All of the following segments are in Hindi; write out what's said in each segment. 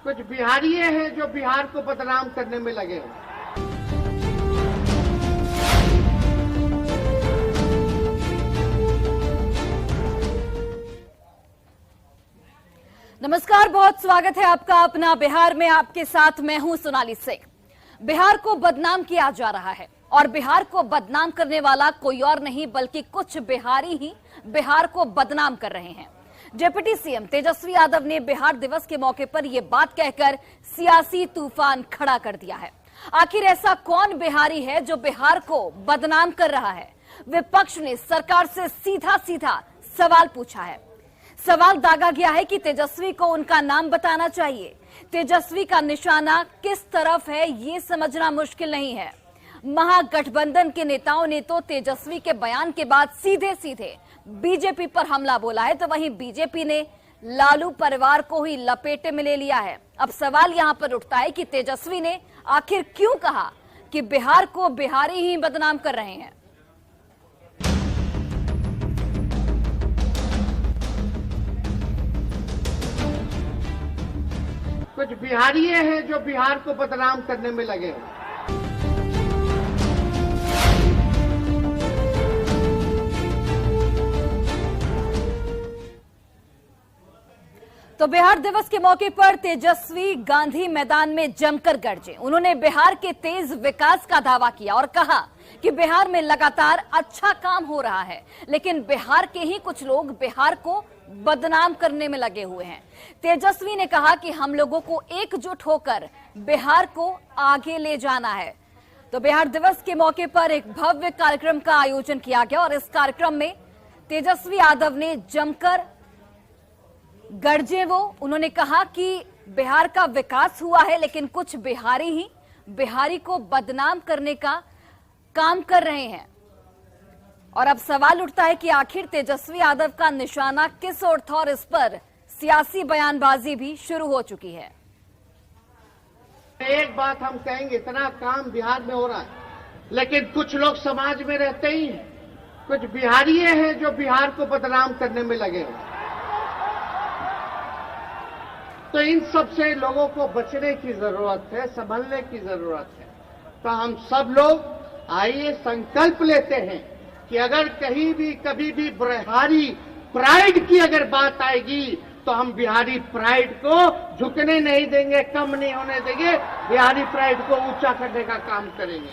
कुछ बिहारी हैं जो बिहार को बदनाम करने में लगे हैं। नमस्कार, बहुत स्वागत है आपका अपना बिहार में। आपके साथ मैं हूं सोनाली सिंह। बिहार को बदनाम किया जा रहा है और बिहार को बदनाम करने वाला कोई और नहीं बल्कि कुछ बिहारी ही बिहार को बदनाम कर रहे हैं। डिप्टी सीएम तेजस्वी यादव ने बिहार दिवस के मौके पर यह बात कहकर सियासी तूफान खड़ा कर दिया है। आखिर ऐसा कौन बिहारी है जो बिहार को बदनाम कर रहा है? विपक्ष ने सरकार से सीधा सीधा सवाल पूछा है। सवाल दागा गया है कि तेजस्वी को उनका नाम बताना चाहिए। तेजस्वी का निशाना किस तरफ है ये समझना मुश्किल नहीं है। महागठबंधन के नेताओं ने तो तेजस्वी के बयान के बाद सीधे सीधे बीजेपी पर हमला बोला है, तो वहीं बीजेपी ने लालू परिवार को ही लपेटे में ले लिया है। अब सवाल यहां पर उठता है कि तेजस्वी ने आखिर क्यों कहा कि बिहार को बिहारी ही बदनाम कर रहे हैं। कुछ बिहारी हैं जो बिहार को बदनाम करने में लगे हैं। तो बिहार दिवस के मौके पर तेजस्वी गांधी मैदान में जमकर गरजे। उन्होंने बिहार के तेज विकास का दावा किया और कहा कि बिहार में लगातार अच्छा काम हो रहा है, लेकिन बिहार के ही कुछ लोग बिहार को बदनाम करने में लगे हुए हैं। तेजस्वी ने कहा कि हम लोगों को एकजुट होकर बिहार को आगे ले जाना है। तो बिहार दिवस के मौके पर एक भव्य कार्यक्रम का आयोजन किया गया और इस कार्यक्रम में तेजस्वी यादव ने जमकर गरजे। उन्होंने कहा कि बिहार का विकास हुआ है, लेकिन कुछ बिहारी ही बिहारी को बदनाम करने का काम कर रहे हैं। और अब सवाल उठता है कि आखिर तेजस्वी यादव का निशाना किस ओर था, और इस पर सियासी बयानबाजी भी शुरू हो चुकी है। एक बात हम कहेंगे, इतना काम बिहार में हो रहा है, लेकिन कुछ लोग समाज में रहते ही हैं। कुछ बिहारी हैं जो बिहार को बदनाम करने में लगे हैं। तो इन सब से लोगों को बचने की जरूरत है, संभलने की जरूरत है। तो हम सब लोग आइए संकल्प लेते हैं कि अगर कहीं भी कभी भी बिहारी प्राइड की अगर बात आएगी तो हम बिहारी प्राइड को झुकने नहीं देंगे, कम नहीं होने देंगे। बिहारी प्राइड को ऊंचा करने का काम करेंगे।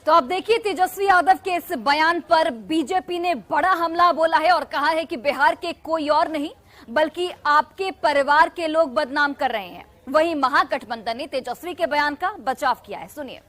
तो अब देखिए, तेजस्वी यादव के इस बयान पर बीजेपी ने बड़ा हमला बोला है और कहा है कि बिहार के कोई और नहीं बल्कि आपके परिवार के लोग बदनाम कर रहे हैं। वहीं महागठबंधन ने तेजस्वी के बयान का बचाव किया है। सुनिए।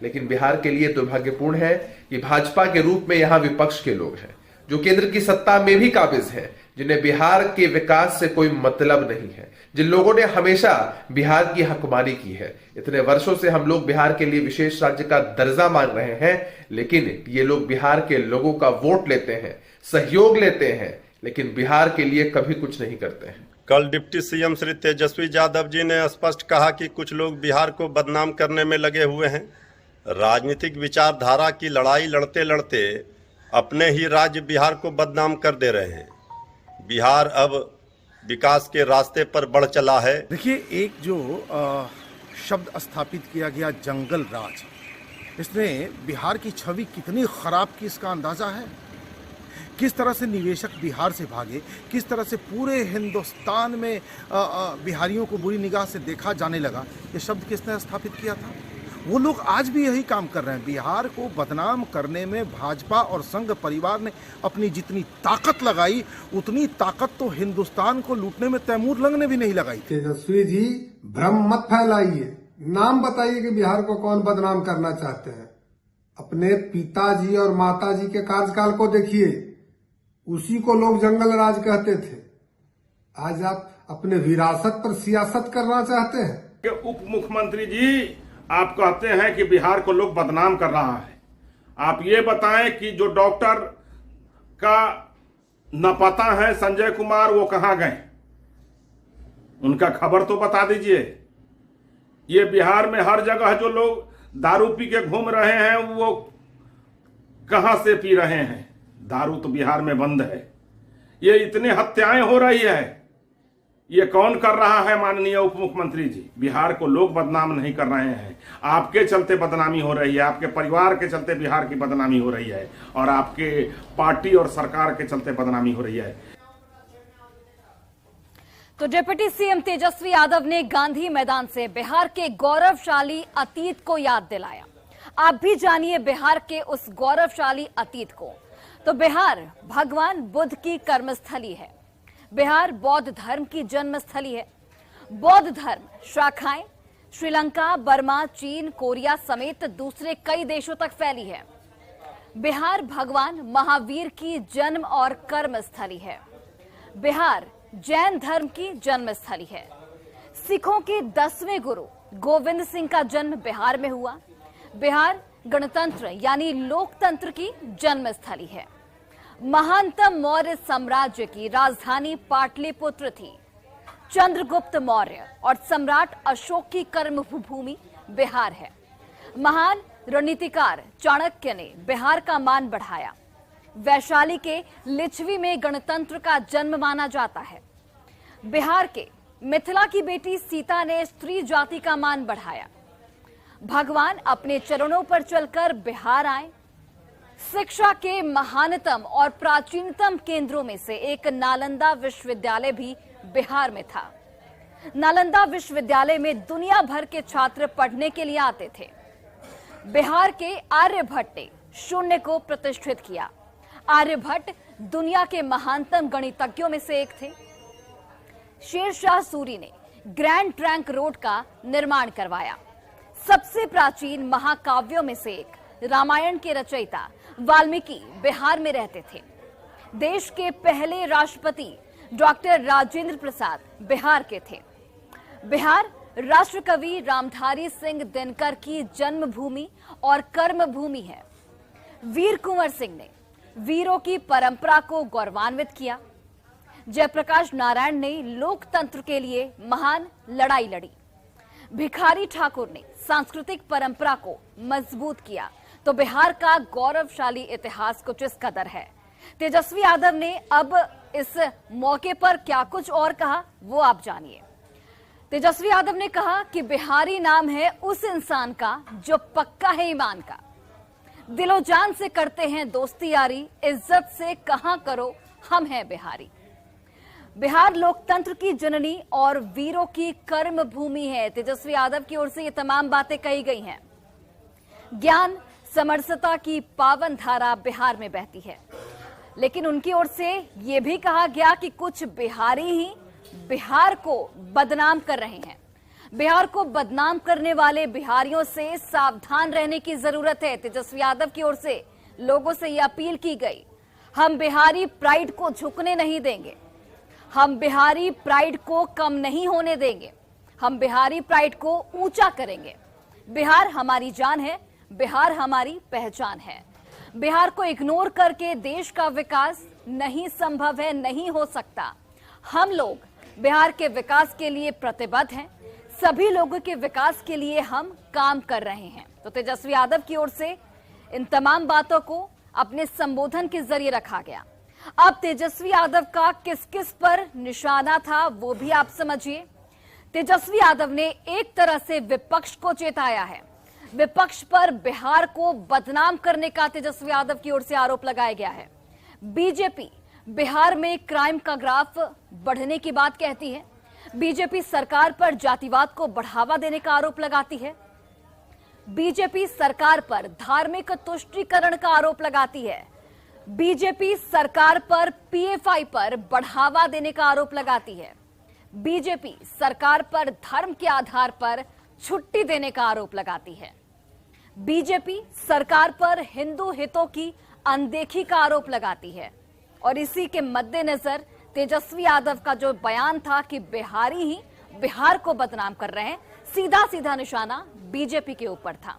लेकिन बिहार के लिए दुर्भाग्यपूर्ण है कि भाजपा के रूप में यहां विपक्ष के लोग हैं जो केंद्र की सत्ता में भी काबिज हैं, जिन्हें बिहार के विकास से कोई मतलब नहीं है, जिन लोगों ने हमेशा बिहार की हकमानी की है। इतने वर्षों से हम लोग बिहार के लिए विशेष राज्य का दर्जा मांग रहे हैं, लेकिन ये लोग बिहार के लोगों का वोट लेते हैं, सहयोग लेते हैं, लेकिन बिहार के लिए कभी कुछ नहीं करते हैं। कल डिप्टी सीएम श्री तेजस्वी यादव जी ने स्पष्ट कहा कि कुछ लोग बिहार को बदनाम करने में लगे हुए हैं। राजनीतिक विचारधारा की लड़ाई लड़ते लड़ते अपने ही राज्य बिहार को बदनाम कर दे रहे हैं। बिहार अब विकास के रास्ते पर बढ़ चला है। देखिए, एक जो शब्द स्थापित किया गया जंगल राज, इसने बिहार की छवि कितनी खराब की इसका अंदाजा है। किस तरह से निवेशक बिहार से भागे, किस तरह से पूरे हिंदुस्तान में बिहारियों को बुरी निगाह से देखा जाने लगा। ये शब्द किसने स्थापित किया था? वो लोग आज भी यही काम कर रहे हैं। बिहार को बदनाम करने में भाजपा और संघ परिवार ने अपनी जितनी ताकत लगाई, उतनी ताकत तो हिंदुस्तान को लूटने में तैमूर लंग ने भी नहीं लगाई। तेजस्वी जी, भ्रम मत फैलाइए। नाम बताइए कि बिहार को कौन बदनाम करना चाहते हैं। अपने पिताजी और माताजी के कार्यकाल को देखिए, उसी को लोग जंगल राज कहते थे। आज आप अपने विरासत पर सियासत करना चाहते हैं। उप मुख्यमंत्री जी, आप कहते हैं कि बिहार को लोग बदनाम कर रहा है। आप ये बताएं कि जो डॉक्टर का न पता है संजय कुमार, वो कहां गए? उनका खबर तो बता दीजिए। ये बिहार में हर जगह जो लोग दारू पी के घूम रहे हैं, वो कहां से पी रहे हैं? दारू तो बिहार में बंद है। ये इतनी हत्याएं हो रही है, ये कौन कर रहा है? माननीय उप मुख्यमंत्री जी, बिहार को लोग बदनाम नहीं कर रहे हैं। आपके चलते बदनामी हो रही है, आपके परिवार के चलते बिहार की बदनामी हो रही है, और आपके पार्टी और सरकार के चलते बदनामी हो रही है। तो डिप्टी सीएम तेजस्वी यादव ने गांधी मैदान से बिहार के गौरवशाली अतीत को याद दिलाया। आप भी जानिए बिहार के उस गौरवशाली अतीत को। तो बिहार भगवान बुद्ध की कर्मस्थली है। बिहार बौद्ध धर्म की जन्मस्थली है। बौद्ध धर्म शाखाएं श्रीलंका, बर्मा, चीन, कोरिया समेत दूसरे कई देशों तक फैली है। बिहार भगवान महावीर की जन्म और कर्मस्थली है। बिहार जैन धर्म की जन्मस्थली है। सिखों के 10वें गुरु गोविंद सिंह का जन्म बिहार में हुआ। बिहार गणतंत्र यानी लोकतंत्र की जन्मस्थली है। महानतम मौर्य साम्राज्य की राजधानी पाटलिपुत्र थी। चंद्रगुप्त मौर्य और सम्राट अशोक की कर्मभूमि बिहार है। महान रणनीतिकार चाणक्य ने बिहार का मान बढ़ाया। वैशाली के लिच्छवी में गणतंत्र का जन्म माना जाता है। बिहार के मिथिला की बेटी सीता ने स्त्री जाति का मान बढ़ाया। भगवान अपने चरणों पर चलकर बिहार आए। शिक्षा के महानतम और प्राचीनतम केंद्रों में से एक नालंदा विश्वविद्यालय भी बिहार में था। नालंदा विश्वविद्यालय में दुनिया भर के छात्र पढ़ने के लिए आते थे। बिहार के आर्यभट्ट ने शून्य को प्रतिष्ठित किया। आर्यभट्ट दुनिया के महानतम गणितज्ञों में से एक थे। शेरशाह सूरी ने ग्रैंड ट्रंक रोड का निर्माण करवाया। सबसे प्राचीन महाकाव्यों में से एक रामायण के रचयिता वाल्मीकि बिहार में रहते थे। देश के पहले राष्ट्रपति डॉक्टर राजेंद्र प्रसाद बिहार के थे। बिहार राष्ट्रकवि रामधारी सिंह दिनकर की जन्मभूमि और कर्मभूमि है। वीर कुंवर सिंह ने वीरों की परंपरा को गौरवान्वित किया। जयप्रकाश नारायण ने लोकतंत्र के लिए महान लड़ाई लड़ी। भिखारी ठाकुर ने सांस्कृतिक परंपरा को मजबूत किया। तो बिहार का गौरवशाली इतिहास कुछ इस कदर है। तेजस्वी यादव ने अब इस मौके पर क्या कुछ और कहा वो आप जानिए। तेजस्वी यादव ने कहा कि बिहारी नाम है उस इंसान का जो पक्का है ईमान का, दिलो जान से करते हैं दोस्ती यारी, इज्जत से कहां करो हम हैं बिहारी। बिहार लोकतंत्र की जननी और वीरों की कर्म भूमि है। तेजस्वी यादव की ओर से ये तमाम बातें कही गई हैं। ज्ञान समरसता की पावन धारा बिहार में बहती है, लेकिन उनकी ओर से यह भी कहा गया कि कुछ बिहारी ही बिहार को बदनाम कर रहे हैं। बिहार को बदनाम करने वाले बिहारियों से सावधान रहने की जरूरत है। तेजस्वी यादव की ओर से लोगों से यह अपील की गई, हम बिहारी प्राइड को झुकने नहीं देंगे, हम बिहारी प्राइड को कम नहीं होने देंगे, हम बिहारी प्राइड को ऊंचा करेंगे। बिहार हमारी जान है, बिहार हमारी पहचान है। बिहार को इग्नोर करके देश का विकास नहीं संभव है, नहीं हो सकता। हम लोग बिहार के विकास के लिए प्रतिबद्ध हैं। सभी लोगों के विकास के लिए हम काम कर रहे हैं। तो तेजस्वी यादव की ओर से इन तमाम बातों को अपने संबोधन के जरिए रखा गया। अब तेजस्वी यादव का किस किस पर निशाना था वो भी आप समझिए। तेजस्वी यादव ने एक तरह से विपक्ष को चेताया है। विपक्ष पर बिहार को बदनाम करने का तेजस्वी यादव की ओर से आरोप लगाया गया है। बीजेपी बिहार में क्राइम का ग्राफ बढ़ने की बात कहती है। बीजेपी सरकार पर जातिवाद को बढ़ावा देने का आरोप लगाती है। बीजेपी सरकार पर धार्मिक तुष्टीकरण का आरोप लगाती है। बीजेपी सरकार पर पीएफआई पर बढ़ावा देने का आरोप लगाती है। बीजेपी सरकार पर धर्म के आधार पर छुट्टी देने का आरोप लगाती है। बीजेपी सरकार पर हिंदू हितों की अनदेखी का आरोप लगाती है। और इसी के मद्देनजर तेजस्वी यादव का जो बयान था कि बिहारी ही बिहार को बदनाम कर रहे हैं, सीधा सीधा निशाना बीजेपी के ऊपर था।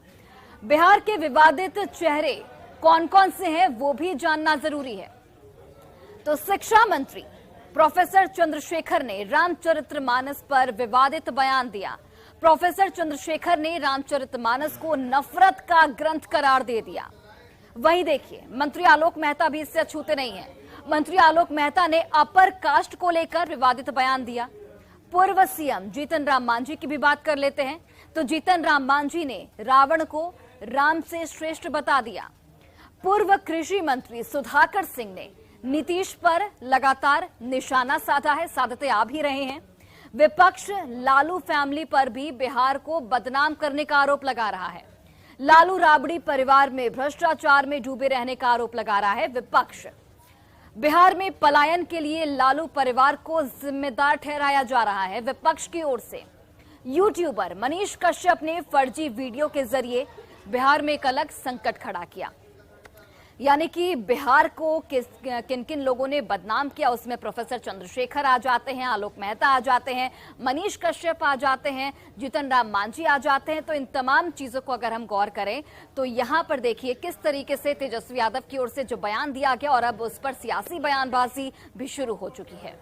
बिहार के विवादित चेहरे कौन कौन से हैं वो भी जानना जरूरी है। तो शिक्षा मंत्री प्रोफेसर चंद्रशेखर ने रामचरितमानस पर विवादित बयान दिया। प्रोफेसर चंद्रशेखर ने रामचरितमानस को नफरत का ग्रंथ करार दे दिया। वहीं देखिए मंत्री आलोक मेहता भी इससे अछूते नहीं है। मंत्री आलोक मेहता ने अपर कास्ट को लेकर विवादित बयान दिया। पूर्व सीएम जीतन राम मांझी की भी बात कर लेते हैं। तो जीतन राम मांझी ने रावण को राम से श्रेष्ठ बता दिया। पूर्व कृषि मंत्री सुधाकर सिंह ने नीतीश पर लगातार निशाना साधा है, साधते आ भी रहे हैं। विपक्ष लालू फैमिली पर भी बिहार को बदनाम करने का आरोप लगा रहा है। लालू राबड़ी परिवार में भ्रष्टाचार में डूबे रहने का आरोप लगा रहा है विपक्ष। बिहार में पलायन के लिए लालू परिवार को जिम्मेदार ठहराया जा रहा है विपक्ष की ओर से। यूट्यूबर मनीष कश्यप ने फर्जी वीडियो के जरिए बिहार में एक अलग संकट खड़ा किया। यानी कि बिहार को किन किन लोगों ने बदनाम किया, उसमें प्रोफेसर चंद्रशेखर आ जाते हैं, आलोक मेहता आ जाते हैं, मनीष कश्यप आ जाते हैं, जीतन राम मांझी आ जाते हैं। तो इन तमाम चीजों को अगर हम गौर करें तो यहां पर देखिए किस तरीके से तेजस्वी यादव की ओर से जो बयान दिया गया और अब उस पर सियासी बयानबाजी भी शुरू हो चुकी है।